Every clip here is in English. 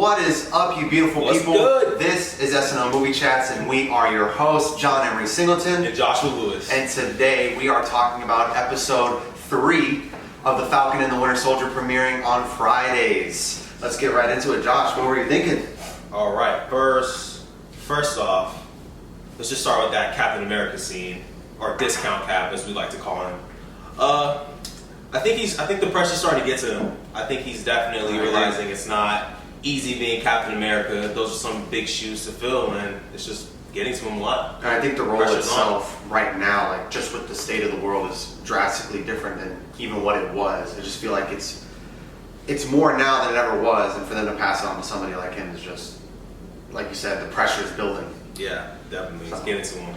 What is up, you beautiful people? Good? This is SNL Movie Chats, and we are your hosts, John Emery Singleton and Joshua Lewis. And today we are talking about episode 3 of The Falcon and the Winter Soldier premiering on Fridays. Let's get right into it. Josh, what were you thinking? All right, first off, let's just start with that Captain America scene, or discount Cap, as we like to call him. I think the pressure's starting to get to him. I think he's definitely realizing it's not easy being Captain America. Those are some big shoes to fill, and it's just getting to him a lot. And I think the role itself right now, like just with the state of the world, is drastically different than even what it was. I just feel like it's more now than it ever was, and for them to pass it on to somebody like him is just, like you said, the pressure is building. Yeah, definitely. It's getting to him.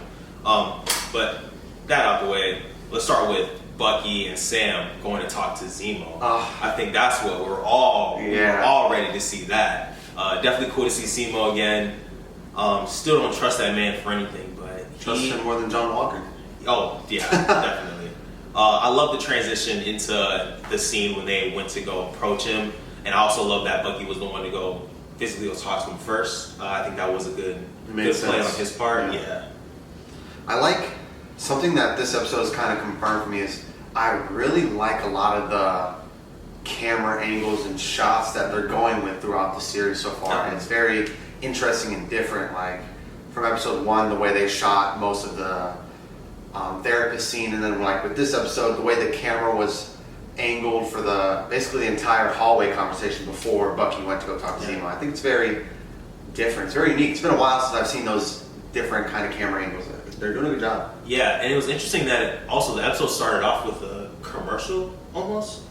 But that out the way, let's start with Bucky and Sam going to talk to Zemo. I think that's what we're all ready to see. That definitely cool to see Zemo again. Still don't trust that man for anything, but trust him more than John Walker. Oh yeah, definitely. I love the transition into the scene when they went to go approach him, and I also love that Bucky was the one to go physically talk to him first. I think that was a good play on his part. Yeah. I like something that this episode has kind of confirmed for me is I really like a lot of the camera angles and shots that they're going with throughout the series so far. And it's very interesting and different. Like from episode 1, the way they shot most of the therapist scene, and then like with this episode, the way the camera was angled for basically the entire hallway conversation before Bucky went to go talk to Zemo. I think it's very different. It's very unique. It's been a while since I've seen those different kind of camera angles. They're doing a good job. Yeah, and it was interesting that also the episode started off with a commercial almost.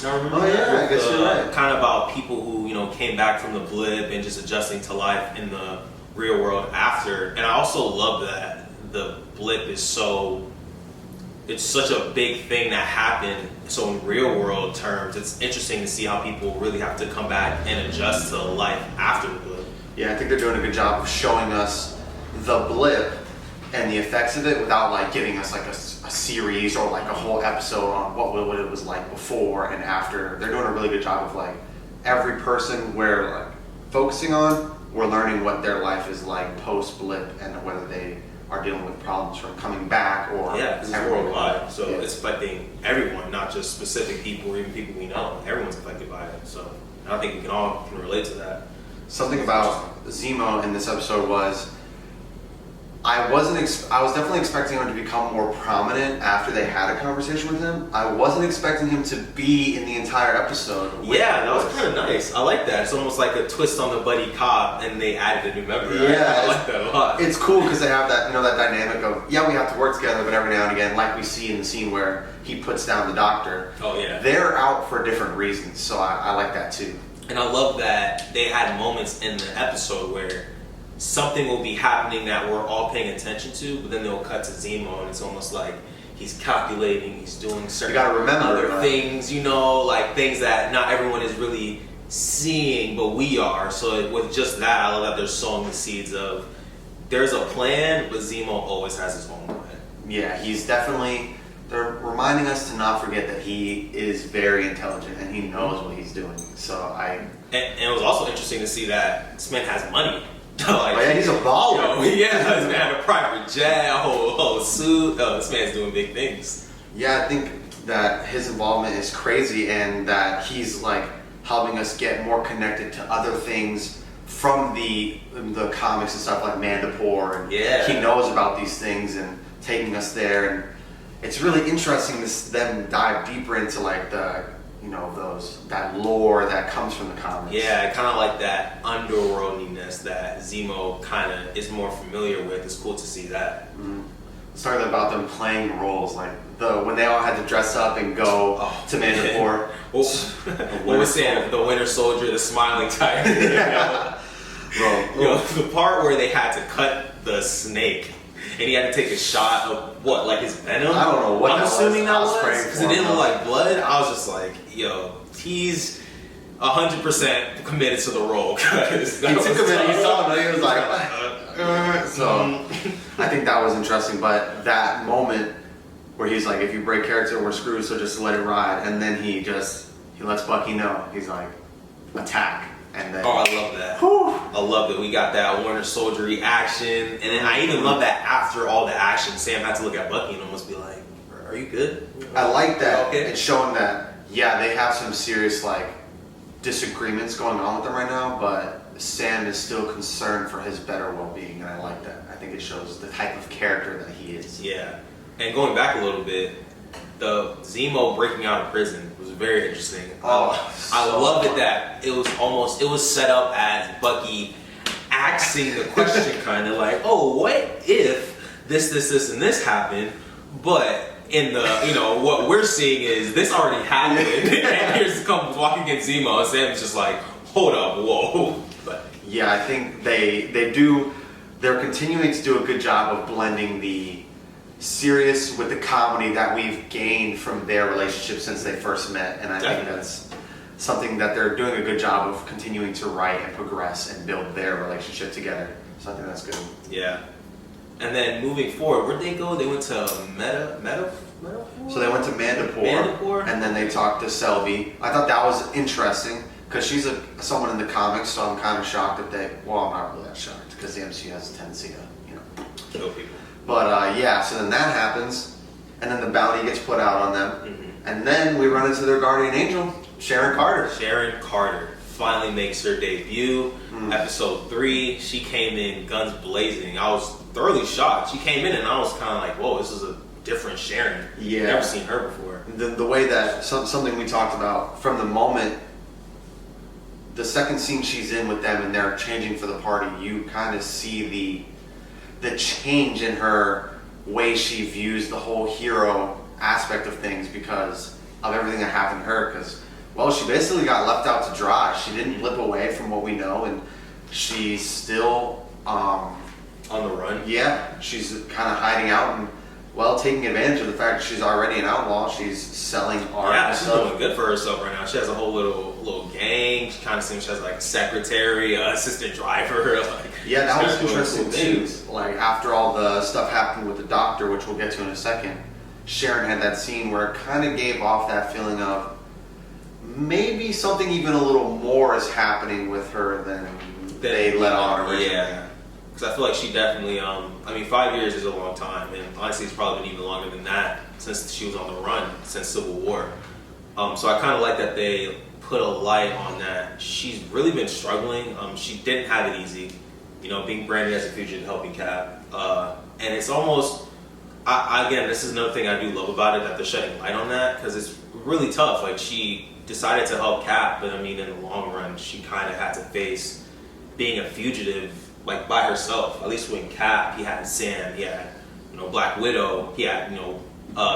I remember that. I guess you're right. Kind of about people who came back from the blip and just adjusting to life in the real world after. And I also love that the blip is it's such a big thing that happened. So in real world terms, it's interesting to see how people really have to come back and adjust to life after the blip. Yeah, I think they're doing a good job of showing us the blip and the effects of it without like giving us like a series or like a whole episode on what it was like before and after. They're doing a really good job of like every person we're like focusing on, we're learning what their life is like post blip and whether they are dealing with problems from coming back or because it's worldwide, so it's affecting everyone, not just specific people or even people we know. Everyone's affected by it, so I think we can all relate to that. Something about Zemo in this episode was I was definitely expecting him to become more prominent after they had a conversation with him. I wasn't expecting him to be in the entire episode. Yeah, that was kind of nice. I like that. It's almost like a twist on the buddy cop, and they added a new member. Yeah, I like that a lot. It's cool because they have that that dynamic of we have to work together, but every now and again, like we see in the scene where he puts down the doctor. Oh yeah, they're out for different reasons, so I like that too. And I love that they had moments in the episode where something will be happening that we're all paying attention to, but then they'll cut to Zemo, and it's almost like he's calculating, he's doing certain other things, like things that not everyone is really seeing, but we are. So with just that, I love that they're sowing the seeds of there's a plan, but Zemo always has his own plan. Yeah, he's definitely. They're reminding us to not forget that he is very intelligent and he knows what he's doing. And it was also interesting to see that this man has money. He's a baller. This man had a private jet, a whole suit. This man's doing big things. Yeah, I think that his involvement is crazy and that he's like helping us get more connected to other things from the comics and stuff like Mandapore. And he knows about these things and taking us there. And it's really interesting to them dive deeper into like the that lore that comes from the comics. Yeah, kind of like that underworldiness that Zemo kind of is more familiar with. It's cool to see that. Mm-hmm. Let's talk about them playing roles, like when they all had to dress up and go to Mandapore. What was saying? The Winter Soldier, the smiling type. The part where they had to cut the snake. And he had to take a shot of what, like his venom? I don't know what I'm assuming that was because it didn't look like blood. I was just like, he's 100% committed to the role. He took a minute. He saw him. He was like, so I think that was interesting. But that moment where he's like, if you break character, we're screwed. So just let it ride. And then he lets Bucky know. He's like, attack. And then, Oh, I love that. whew, I love that we got that Winter Soldier reaction, and then I even love that after all the action, Sam had to look at Bucky and almost be like, "Are you good?" I like that. Okay. It's showing that, yeah, they have some serious like disagreements going on with them right now, but Sam is still concerned for his better well-being, and I like that. I think it shows the type of character that he is. Yeah, and going back a little bit, the Zemo breaking out of prison was very interesting. Oh, I so loved fun. it that it was set up as Bucky asking the question, kind of like, "Oh, what if this, and this happened?" But in the what we're seeing is this already happened, and here's comes walking in Zemo, and Sam's just like, "Hold up, whoa!" But Yeah, I think they're continuing to do a good job of blending the serious with the comedy that we've gained from their relationship since they first met, and I think that's something that they're doing a good job of continuing to write and progress and build their relationship together. So I think that's good. yeah. And then moving forward, where'd they go? They went to Meta. So they went to Mandapore, Mandapore? and then they talked to Selby. I thought that was interesting because she's someone in the comics, so I'm kind of shocked that they. Well, I'm not really that shocked because the MCU has a tendency to, Kill people. But yeah, so then that happens, and then the bounty gets put out on them, and then we run into their guardian angel, Sharon Carter. Sharon Carter finally makes her debut. Episode 3, she came in guns blazing. I was thoroughly shocked. She came in and I was kind of like, whoa, this is a different Sharon. Yeah. Never seen her before. The way that something we talked about from the moment, the second scene she's in with them and they're changing for the party, you kind of see the change in her way she views the whole hero aspect of things because of everything that happened to her. Because, well, she basically got left out to dry. She didn't blip away from what we know, and she's still On the run. yeah, she's kind of hiding out and, well, taking advantage of the fact that she's already an outlaw. She's selling art Yeah, and she's stuff. doing good for herself right now. She has a whole little gang. She kind of seems she has like a secretary, assistant driver. Like, Yeah, that was she's doing interesting cool too. things. Like after all the stuff happened with the doctor, which we'll get to in a second, Sharon had that scene where it kind of gave off that feeling of maybe something even a little more is happening with her than they let on originally. Yeah. Because I feel like she definitely, 5 years is a long time, and honestly, it's probably been even longer than that since she was on the run, since Civil War. So I kind of like that they put a light on that. She's really been struggling. She didn't have it easy, being branded as a fugitive, helping Cap. And it's almost, again, this is another thing I do love about it, that they're shedding light on that, because it's really tough. Like, she decided to help Cap, but in the long run, she kind of had to face being a fugitive, like, by herself. At least when Cap, he had Sam, he had, Black Widow, he had,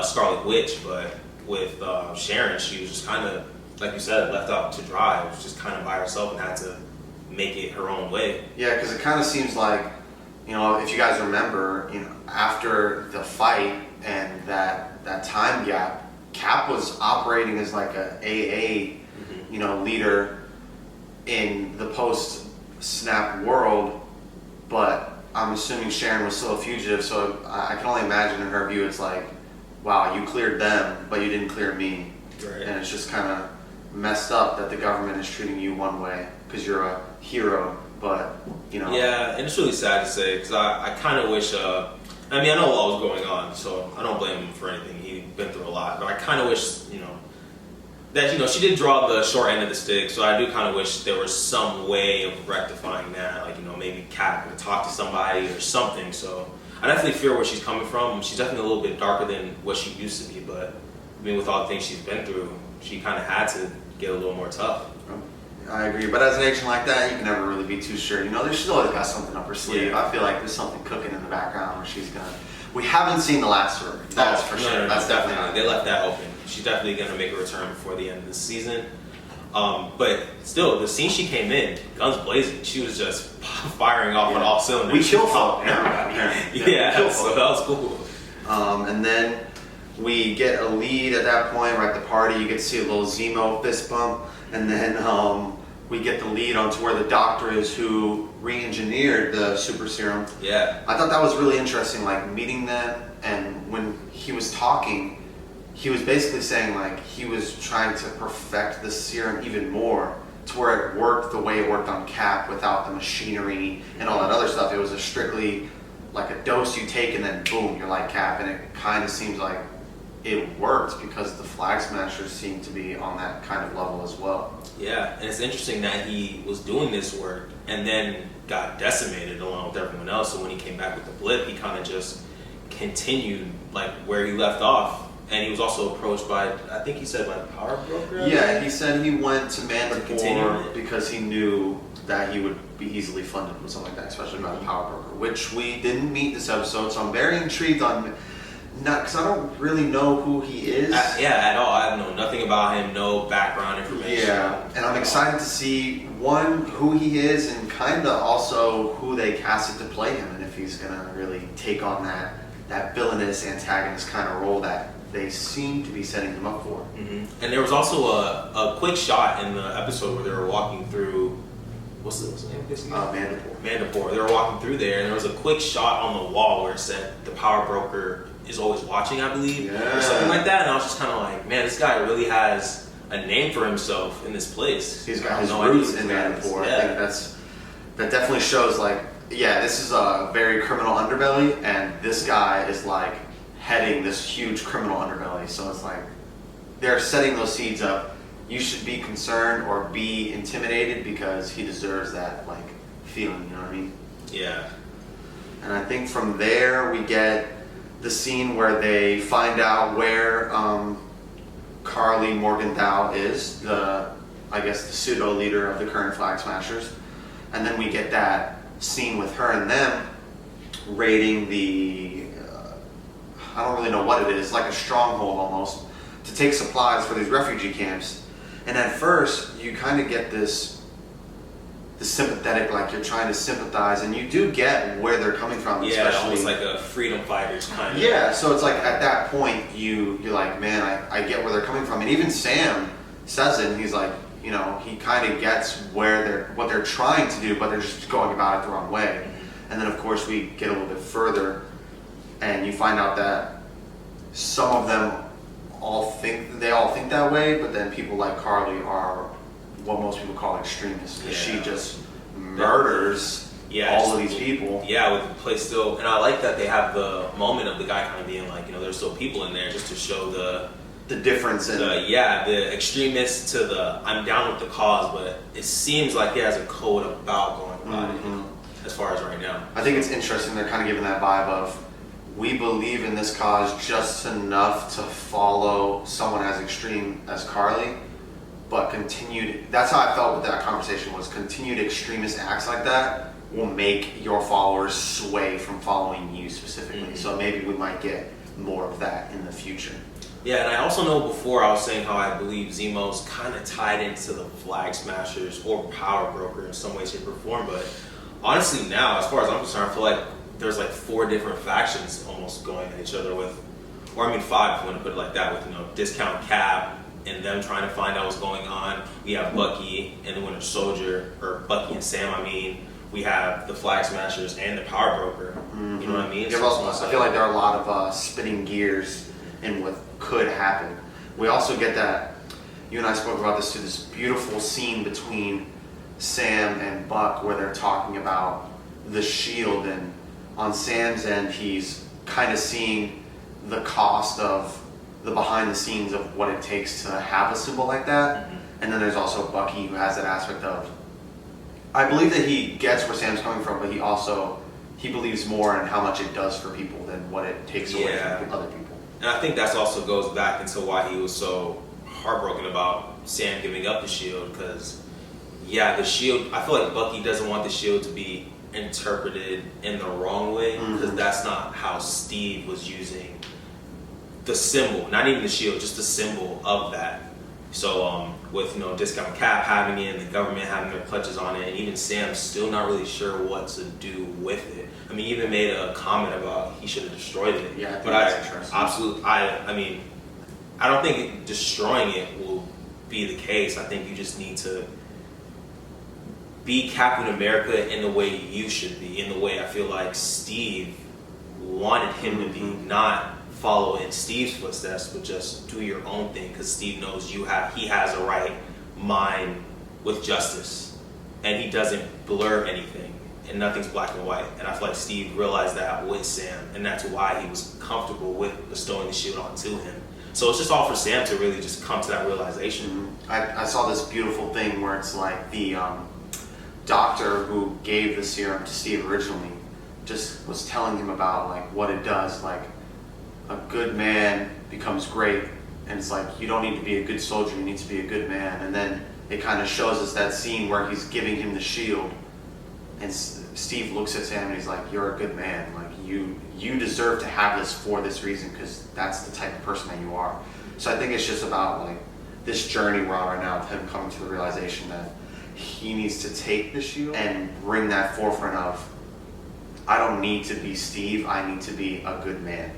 Scarlet Witch, but with Sharon, she was just kind of, like you said, left out to dry. It was just kind of by herself and had to make it her own way. Yeah, because it kind of seems like, if you guys remember, after the fight and that time gap, Cap was operating as like a AA, leader in the post-snap world, but I'm assuming Sharon was still a fugitive, so I can only imagine in her view it's like, wow, you cleared them, but you didn't clear me. Right. And it's just kind of messed up that the government is treating you one way because you're a hero, but, Yeah, and it's really sad to say, because I kind of wish, I know a lot was going on, so I don't blame him for anything. He'd been through a lot, but I kind of wish, that, she did draw the short end of the stick, so I do kind of wish there was some way of rectifying that, like, maybe Cap would talk to somebody or something, so I definitely feel where she's coming from. She's definitely a little bit darker than what she used to be, but, with all the things she's been through, she kind of had to get a little more tough. I agree, but as an agent like that, you can never really be too sure. She's always got something up her sleeve. Yeah. I feel like there's something cooking in the background where she's gonna. We haven't seen the last of her. That's for sure. No, That's definitely not. They left that open. She's definitely going to make a return before the end of the season. But still, the scene she came in, guns blazing, she was just firing off on all cylinders. We kill folk. Yeah, so that was cool. And then we get a lead at that point. We're at the party. You get to see a little Zemo fist bump, and then we get the lead onto where the doctor is who re-engineered the super serum. Yeah. I thought that was really interesting, like meeting them, and when he was talking, he was basically saying like he was trying to perfect the serum even more to where it worked the way it worked on Cap without the machinery and all that other stuff. It was a strictly like a dose you take and then boom, you're like Cap. And it kind of seems like it worked because the Flag Smashers seem to be on that kind of level as well. Yeah, and it's interesting that he was doing this work and then got decimated along with everyone else. So when he came back with the blip, he kind of just continued like where he left off. And he was also approached by, I think he said by the power broker? Yeah, he said he went to Continuing Mandalore it. because he knew that he would be easily funded with something like that, especially by the power broker, which we didn't meet this episode. So I'm very intrigued on, not because I don't really know who he is. At all. I know nothing about him, no background information. Yeah, and I'm excited to see, one, who he is, and kind of also who they casted to play him, and if he's going to really take on that villainous antagonist kind of role that they seem to be setting him up for. Mm-hmm. And there was also a quick shot in the episode where they were walking through, what's the name of this again? Mandapore. They were walking through there, and there was a quick shot on the wall where it said the power broker is always watching, I believe, or something like that. And I was just kind of like, man, this guy really has a name for himself in this place. He's got his roots in Mandapore. Yeah. I think that definitely shows, like, yeah, this is a very criminal underbelly, and this guy is like heading this huge criminal underbelly. So it's like they're setting those seeds up. You should be concerned or be intimidated because he deserves that like feeling. You know what I mean? Yeah. And I think from there we get the scene where they find out where Carly Morgenthau is, I guess the pseudo leader of the current Flag Smashers, and then we get that scene with her and them raiding the I don't really know what it is, like a stronghold almost, to take supplies for these refugee camps. And at first you kind of get this sympathetic, like you're trying to sympathize, and you do get where they're coming from. Yeah, especially, almost like a freedom fighters kind of. Yeah, so it's like at that point you're like, man, I get where they're coming from. And even Sam says it, and he's like, you know, he kind of gets what they're trying to do, but they're just going about it the wrong way. And then of course we get a little bit further, and you find out that some of them all think that way, but then people like Carly are what most people call extremists, because she just murders all of these people. Yeah, with the place still, and I like that they have the moment of the guy kind of being like, you know, there's still people in there, just to show the difference in the extremists to the I'm down with the cause, but it seems like he has a code about going about it, you know, as far as right now. I think it's interesting they're kind of giving that vibe of, we believe in this cause just enough to follow someone as extreme as Carly, but that's how I felt with that conversation, was continued extremist acts like that will make your followers sway from following you specifically. So maybe we might get more of that in the future. Yeah, and I also know before I was saying how I believe Zemo's kind of tied into the Flag Smashers or Power Broker in some way, shape, or form, but honestly now, as far as I'm concerned, I feel like there's like 4 different factions almost going at each other with, or I mean 5 if you want to put it like that, with, you know, Discount Cap and them trying to find out what's going on. We have Bucky and the Winter Soldier, or Bucky and Sam, I mean. We have the Flag Smashers and the Power Broker. You know what I mean? Yeah, I feel like there are a lot of spinning gears in what could happen. We also get that, you and I spoke about this too, this beautiful scene between Sam and Buck where they're talking about the shield, and on Sam's end he's kind of seeing the cost of the behind the scenes of what it takes to have a symbol like that. And then there's also Bucky, who has that aspect of, I believe that he gets where Sam's coming from, but he believes more in how much it does for people than what it takes away from other people. And I think that also goes back into why he was so heartbroken about Sam giving up the shield, because the shield, I feel like Bucky doesn't want the shield to be interpreted in the wrong way, because that's not how Steve was using the symbol, not even the shield, just the symbol of that. So with, you know, Discount Cap having it and the government having their clutches on it, and even Sam's still not really sure what to do with it. I mean, he even made a comment about he should have destroyed it. Yeah, I think but that's interesting. Absolutely, I mean, I don't think destroying it will be the case. I think you just need to be Captain America in the way you should be, in the way I feel like Steve wanted him to be, not follow in Steve's footsteps, but just do your own thing, because Steve knows he has a right mind with justice, and he doesn't blur anything, and nothing's black and white. And I feel like Steve realized that with Sam, and that's why he was comfortable with bestowing the shield onto him. So it's just all for Sam to really just come to that realization. I saw this beautiful thing where it's like the doctor who gave the serum to Steve originally just was telling him about like what it does. Like a good man becomes great, and it's like you don't need to be a good soldier, you need to be a good man. And then it kind of shows us that scene where he's giving him the shield, and Steve looks at Sam and he's like, "You're a good man. Like you deserve to have this for this reason because that's the type of person that you are." So I think it's just about like this journey we're on right now of him coming to the realization that he needs to take the shield and bring that forefront of, I don't need to be Steve, I need to be a good man,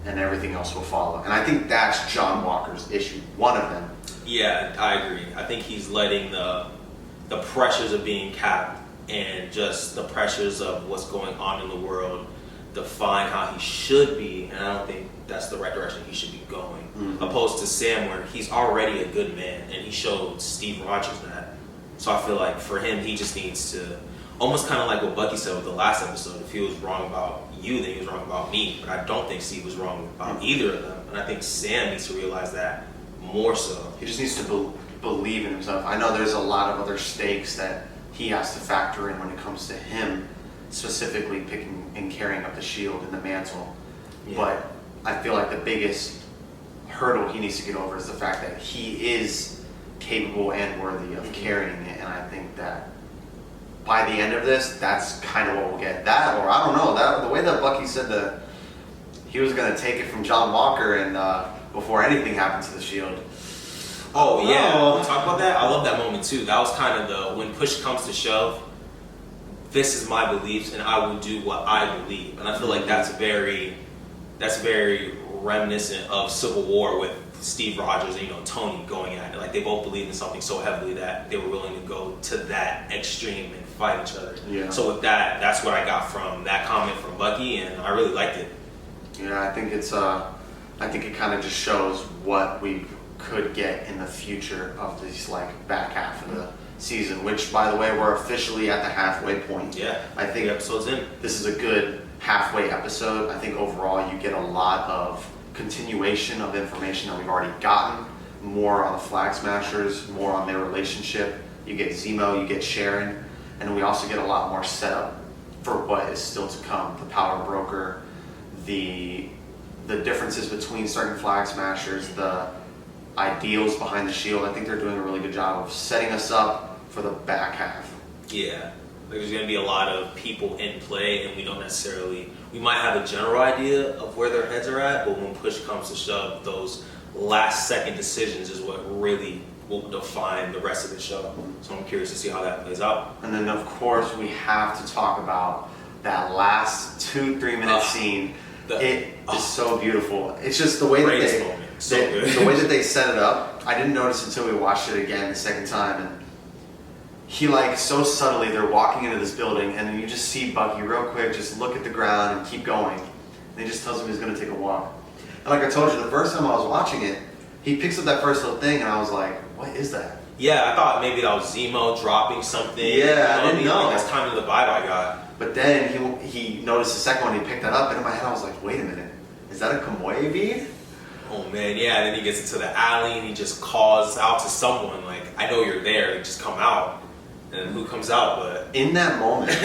and everything else will follow. And I think that's John Walker's issue, one of them. Yeah, I agree. I think he's letting the pressures of being Cap and just the pressures of what's going on in the world define how he should be, and I don't think that's the right direction he should be going. Opposed to Sam, where he's already a good man, and he showed Steve Rogers that. So I feel like for him, he just needs to, almost kind of like what Bucky said with the last episode, if he was wrong about you, then he was wrong about me. But I don't think Steve was wrong about either of them, and I think Sam needs to realize that more so. He just needs to believe in himself. I know there's a lot of other stakes that he has to factor in when it comes to him specifically picking and carrying up the shield and the mantle. Yeah. But I feel like the biggest hurdle he needs to get over is the fact that he is capable and worthy of carrying it. And I think that by the end of this, that's kind of what we'll get. That, or I don't know, that the way that Bucky said that he was going to take it from John Walker and before anything happened to the shield. Oh yeah, we'll talk about that. I love that moment too. That was kind of the, when push comes to shove, this is my beliefs and I will do what I believe. And I feel like that's very reminiscent of Civil War with Steve Rogers and Tony going at it. Like they both believed in something so heavily that they were willing to go to that extreme and fight each other. Yeah. So with that, that's what I got from that comment from Bucky, and I really liked it. Yeah, I think it's I think it kind of just shows what we could get in the future of this like back half of the season, which by the way, we're officially at the halfway point. Yeah, I think the episode's in. This is a good halfway episode. I think overall you get a lot of continuation of information that we've already gotten, more on the Flag Smashers, more on their relationship. You get Zemo, you get Sharon, and we also get a lot more setup for what is still to come. The Power Broker, the differences between certain Flag Smashers, the ideals behind the shield. I think they're doing a really good job of setting us up for the back half. Yeah, there's going to be a lot of people in play, and we might have a general idea of where their heads are at, but when push comes to shove, those last second decisions is what really will define the rest of the show. So I'm curious to see how that plays out. And then of course we have to talk about that last 2-3 minute scene. It is so beautiful. It's just the way that the way that they set it up. I didn't notice until we watched it again the second time, and he like so subtly, they're walking into this building and then you just see Bucky real quick just look at the ground and keep going, and he just tells him he's going to take a walk. And like I told you, the first time I was watching it, he picks up that first little thing and I was like, what is that? Yeah, I thought maybe that was Zemo dropping something. Yeah, I didn't know. Like, that's kind of the vibe I got. But then he noticed the second one, he picked that up, and in my head I was like, wait a minute, is that a Kamoye bead? Oh man, yeah, and then he gets into the alley and he just calls out to someone, like, I know you're there, like, just come out. And who comes out, but... In that moment,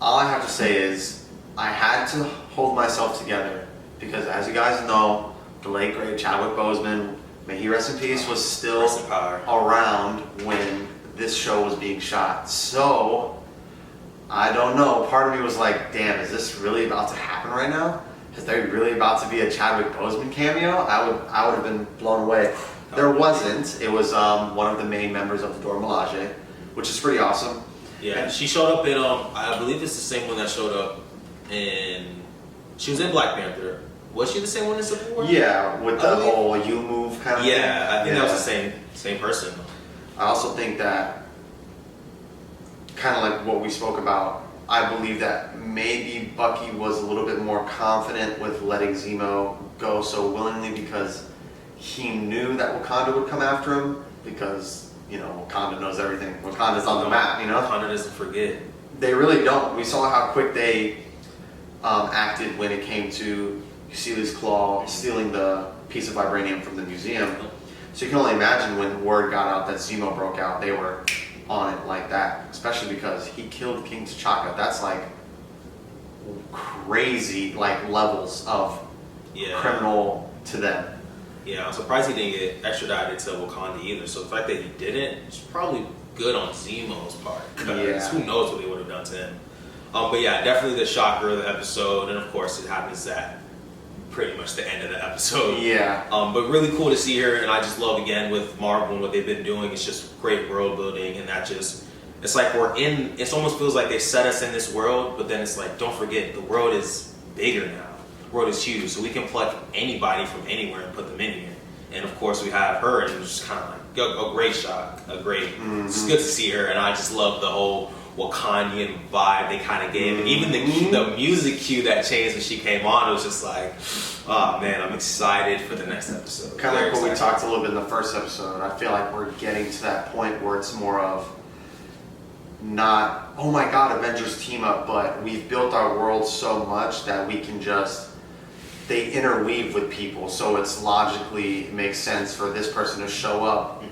all I have to say is, I had to hold myself together, because as you guys know, the late great Chadwick Boseman, may he rest in peace, was still around when this show was being shot. So... I don't know. Part of me was like, damn, is this really about to happen right now? Is there really about to be a Chadwick Boseman cameo? I would have been blown away. There wasn't. It was one of the main members of the Dora Milaje, which is pretty awesome. Yeah, and she showed up in, I believe it's the same one that showed up in, she was in Black Panther. Was she the same one in Civil War? Yeah, with the whole you move kind of thing. Yeah, I think that was the same person. I also think that, kind of like what we spoke about, I believe that maybe Bucky was a little bit more confident with letting Zemo go so willingly because he knew that Wakanda would come after him, because Wakanda knows everything. Wakanda's on the map, Wakanda doesn't forget. They really don't. We saw how quick they acted when it came to Celia's Claw stealing the piece of vibranium from the museum. So you can only imagine when word got out that Zemo broke out, they were on it like that, especially because he killed King T'Chaka. That's like crazy levels of criminal to them. Yeah, I'm surprised he didn't get extradited to Wakanda either. So the fact that he didn't is probably good on Zemo's part. Because who knows what they would have done to him. But yeah, definitely the shocker of the episode. And of course, it happens at pretty much the end of the episode. Yeah. But really cool to see her. And I just love, again, with Marvel and what they've been doing. It's just great world building. And that just, it's like it almost feels like they set us in this world. But then it's like, don't forget, the world is bigger now. World is huge, so we can pluck anybody from anywhere and put them in here. And of course, we have her, and it's just kind of like a great shot, It's good to see her, and I just love the whole Wakandian vibe they kind of gave, and even the music cue that changed when she came on, it was just like, oh man, I'm excited for the next episode. Kind of like what we talked a little bit in the first episode. I feel like we're getting to that point where it's more of not, oh my god, Avengers team up, but we've built our world so much that we can just. They interweave with people, so it's logically it makes sense for this person to show up.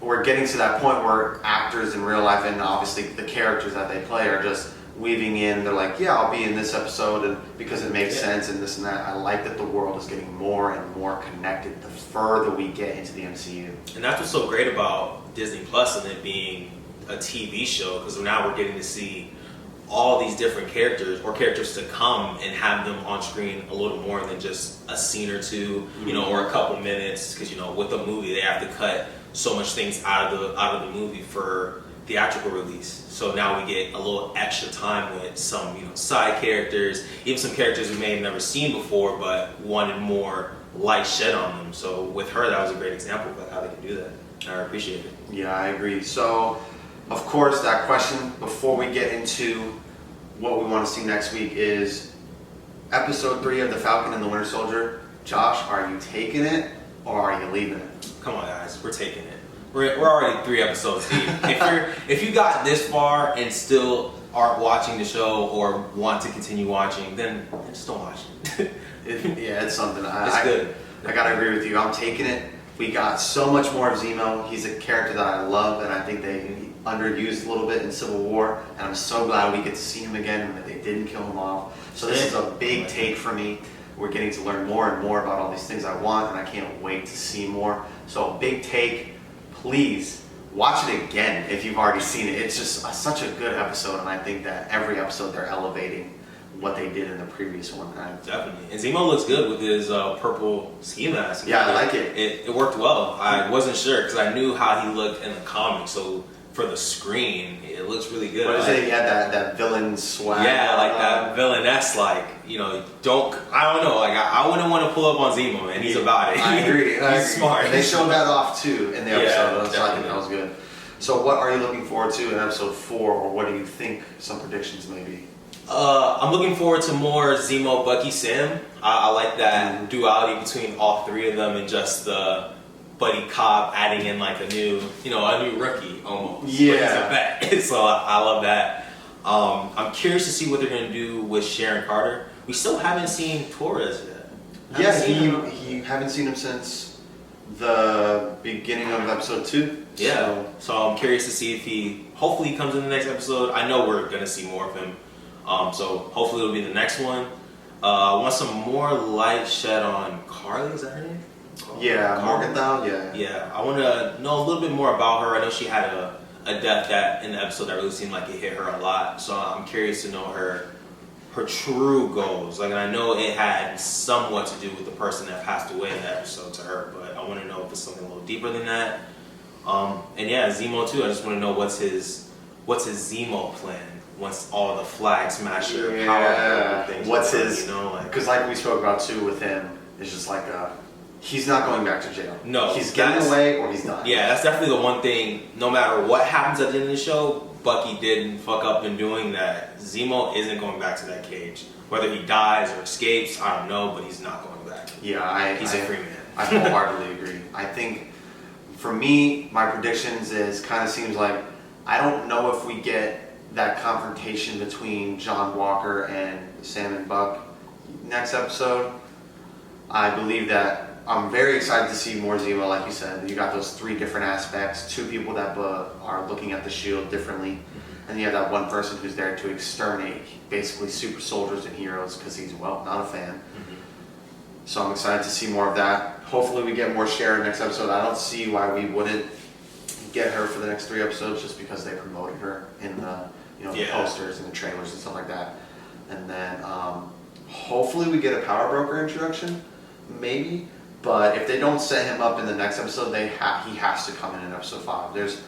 We're getting to that point where actors in real life and obviously the characters that they play are just weaving in. They're like, yeah, I'll be in this episode and because it makes sense and this and that. I like that the world is getting more and more connected the further we get into the MCU. And that's what's so great about Disney Plus and it being a TV show, because now we're getting to see all these different characters or characters to come and have them on screen a little more than just a scene or two, or a couple minutes, because with a movie they have to cut so much things out of the movie for theatrical release. So now we get a little extra time with some side characters, even some characters we may have never seen before but wanted more light shed on them. So with her, that was a great example of how they can do that. I appreciate it. Yeah, I agree. So of course, that question before we get into what we want to see next week is episode 3 of The Falcon and the Winter Soldier. Josh, are you taking it or are you leaving it? Come on, guys, we're taking it. We're already 3 episodes deep. If you got this far and still aren't watching the show or want to continue watching, then just don't watch it. It's something. It's good. I gotta agree with you. I'm taking it. We got so much more of Zemo. He's a character that I love, and I think they underused a little bit in Civil War, and I'm so glad we get to see him again and that they didn't kill him off. So this is a big take for me. We're getting to learn more and more about all these things I want, and I can't wait to see more. So big take. Please watch it again if you've already seen it. It's just such a good episode, and I think that every episode they're elevating what they did in the previous one. Definitely. And Zemo looks good with his purple ski mask. Yeah, I like it. It worked well. I wasn't sure because I knew how he looked in the comics, so for the screen, it looks really good. What is it? He had that villain swag. Yeah, like that villainess, I don't know, I wouldn't want to pull up on Zemo, man. He's about it. I agree. He's smart. And they showed that off too in the episode, so I think definitely. that was good. So what are you looking forward to in episode 4, or what do you think some predictions may be? I'm looking forward to more Zemo, Bucky, Sam. I like that duality between all 3 of them and just the buddy cop adding in like a new rookie almost. Yeah. But he's a vet. So I love that. I'm curious to see what they're going to do with Sharon Carter. We still haven't seen Torres yet. You haven't seen him since the beginning of episode 2. Yeah. So I'm curious to see if hopefully he comes in the next episode. I know we're going to see more of him. So hopefully it'll be the next one. I want some more light shed on Carly, is that her name? Yeah, Morgenthau, yeah. Yeah, I want to know a little bit more about her. I know she had a death that in the episode that really seemed like it hit her a lot. So I'm curious to know her true goals. And I know it had somewhat to do with the person that passed away in the episode to her, but I want to know if it's something a little deeper than that. And yeah, Zemo too. I just want to know what's his Zemo plan once all the flag smasher power things. What's his? Because like we spoke about too with him, it's just like he's not going back to jail. No, he's getting away or he's done. Yeah, that's definitely the one thing. No matter what happens at the end of the show, Bucky didn't fuck up in doing that. Zemo isn't going back to that cage. Whether he dies or escapes, I don't know, but he's not going back. Yeah, he's a free man. I wholeheartedly agree. I think for me, my predictions is kind of seems like I don't know if we get that confrontation between John Walker and Sam and Buck next episode. I believe that I'm very excited to see more Zemo, like you said. You got those 3 different aspects, 2 people that are looking at the shield differently, and you have that one person who's there to exterminate basically super soldiers and heroes because he's, well, not a fan. So I'm excited to see more of that. Hopefully we get more Sharon next episode. I don't see why we wouldn't get her for the next 3 episodes just because they promoted her in the the posters and the trailers and stuff like that. And then hopefully we get a power broker introduction, maybe. But if they don't set him up in the next episode, he has to come in episode 5. There's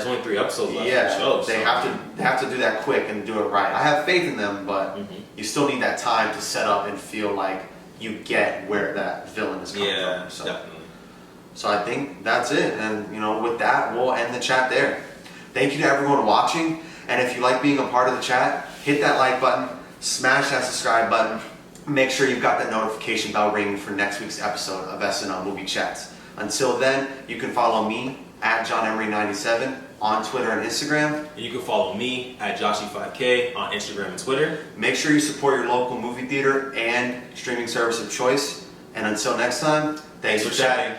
only 3 episodes left. Yeah, the show, they have to do that quick and do it right. I have faith in them, but you still need that time to set up and feel like you get where that villain is coming from. So, definitely. So I think that's it, and with that, we'll end the chat there. Thank you to everyone watching, and if you like being a part of the chat, hit that like button, smash that subscribe button. Make sure you've got that notification bell ringing for next week's episode of SNL Movie Chats. Until then, you can follow me at JohnEmery97 on Twitter and Instagram. And you can follow me at Joshy5K on Instagram and Twitter. Make sure you support your local movie theater and streaming service of choice. And until next time, thanks for chatting.